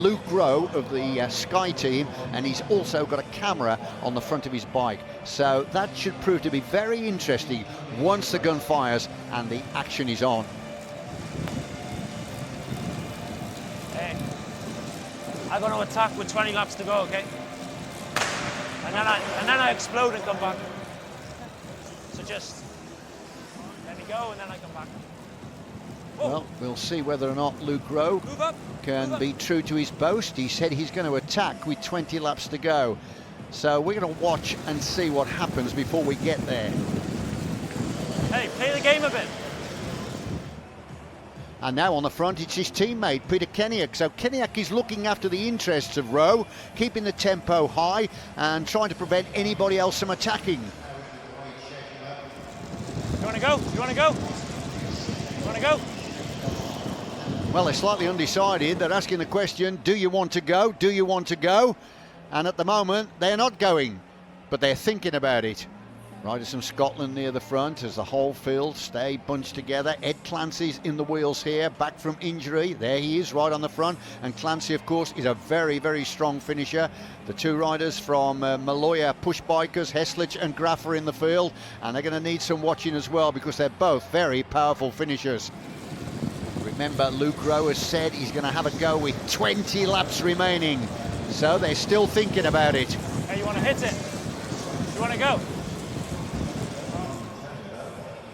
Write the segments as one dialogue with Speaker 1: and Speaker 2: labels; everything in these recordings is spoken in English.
Speaker 1: Luke Rowe of the Sky team, and he's also got a camera on the front of his bike, so that should prove to be very interesting once the gun fires and the action is on.
Speaker 2: Hey, I'm going to attack with 20 laps to go, okay? And then I explode and come back. So just let me go and then I come back.
Speaker 1: Well, we'll see whether or not Luke Rowe can be true to his boast. He said he's going to attack with 20 laps to go. So we're going to watch and see what happens before we get there.
Speaker 2: Hey, play the game a bit.
Speaker 1: And now on the front, it's his teammate, Peter Kennaugh. So Kennaugh is looking after the interests of Rowe, keeping the tempo high and trying to prevent anybody else from attacking.
Speaker 2: You want to go? You want to go? You want to go?
Speaker 1: Well, they're slightly undecided. They're asking the question, do you want to go? Do you want to go? And at the moment, they're not going, but they're thinking about it. Riders from Scotland near the front as the whole field stay bunched together. Ed Clancy's in the wheels here, back from injury. There he is, right on the front. And Clancy, of course, is a very, very strong finisher. The two riders from Maloja Push Bikers, Heslich and Graf, are in the field. And they're going to need some watching as well because they're both very powerful finishers. Remember, Luke Rowe has said he's going to have a go with 20 laps remaining. So they're still thinking about it.
Speaker 2: Hey, you want to hit it? You want to go?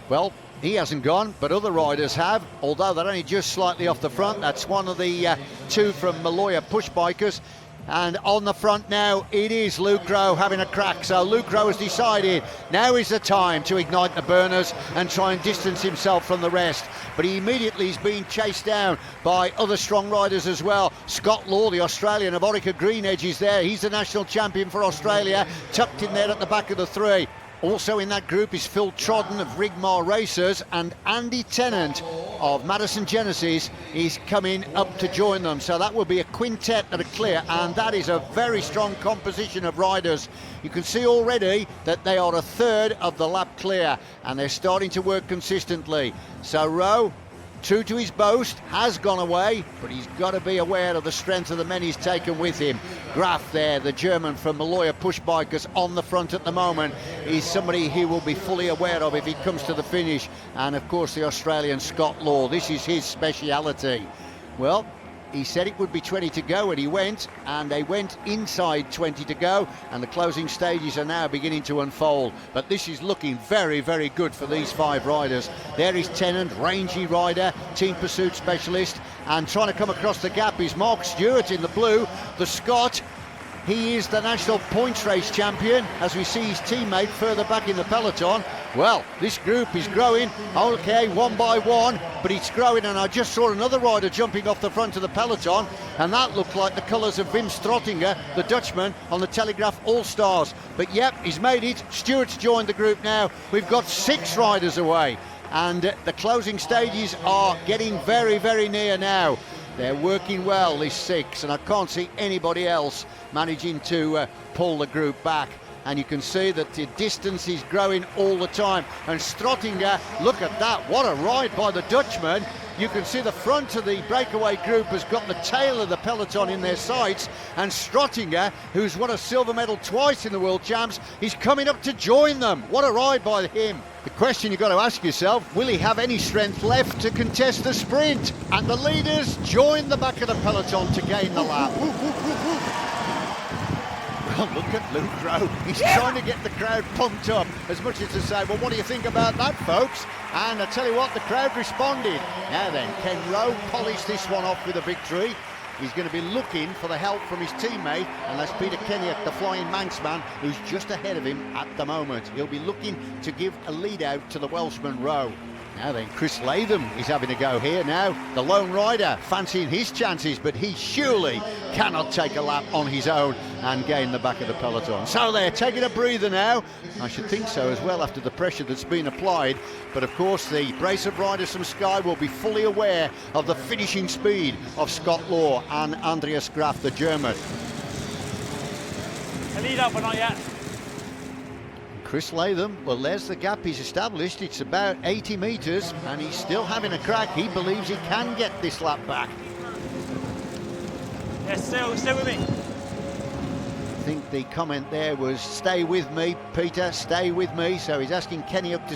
Speaker 1: Well, he hasn't gone, but other riders have, although they're only just slightly off the front. That's one of the two from Maloja Push Bikers. And on the front now, it is Luke Rowe having a crack. So Luke Rowe has decided now is the time to ignite the burners and try and distance himself from the rest. But he immediately is being chased down by other strong riders as well. Scott Law, the Australian of Orica Green Edge, is there. He's the national champion for Australia, tucked in there at the back of the three. Also in that group is Phil Trodden of Rigmar Racers, and Andy Tennant of Madison Genesis is coming up to join them. So that will be a quintet that are clear, and that is a very strong composition of riders. You can see already that they are a third of the lap clear, and they're starting to work consistently. So Rowe, true to his boast, has gone away, but he's got to be aware of the strength of the men he's taken with him. Graf there, the German from Maloja Push Bikers, on the front at the moment, is somebody he will be fully aware of if he comes to the finish. And of course the Australian Scott Law, this is his speciality. Well, he said it would be 20 to go, and he went, and they went inside 20 to go, and the closing stages are now beginning to unfold. But this is looking very, very good for these five riders. There is Tennant, rangy rider, team pursuit specialist, and trying to come across the gap is Mark Stewart in the blue, the Scot. He is the national points race champion, as we see his teammate further back in the peloton. Well, this group is growing, okay, one by one, but it's growing, and I just saw another rider jumping off the front of the peloton, and that looked like the colours of Wim Strottinger, the Dutchman, on the Telegraph All-Stars. But yep, he's made it. Stewart's joined the group now. We've got 6 riders away, and the closing stages are getting very, very near now. They're working well, these 6, and I can't see anybody else managing to pull the group back. And you can see that the distance is growing all the time. And Strottinger, look at that, what a ride by the Dutchman. You can see the front of the breakaway group has got the tail of the peloton in their sights, and Strottinger, who's won a silver medal twice in the World Champs, is coming up to join them. What a ride by him. The question you've got to ask yourself, will he have any strength left to contest the sprint? And the leaders join the back of the peloton to gain the lap. Well, look at Luke Rowe. He's trying to get the crowd pumped up, as much as to say, well, what do you think about that, folks? And I tell you what, the crowd responded. Now then, can Rowe polish this one off with a victory? He's going to be looking for the help from his teammate, and that's Peter Kennaugh, the Flying Manxman, who's just ahead of him at the moment. He'll be looking to give a lead out to the Welshman Rowe. Now then, Chris Latham is having a go here now. The lone rider fancying his chances, but he surely cannot take a lap on his own and gain the back of the peloton. So they're taking a breather now. I should think so as well after the pressure that's been applied. But of course the brace of riders from Sky will be fully aware of the finishing speed of Scott Law and Andreas Graf, the German.
Speaker 2: A lead up or not yet?
Speaker 1: Chris Latham, well, there's the gap he's established. It's about 80 metres, and he's still having a crack. He believes he can get this lap back.
Speaker 2: Yeah, stay with me.
Speaker 1: I think the comment there was, stay with me, Peter, stay with me. So he's asking Kenny up to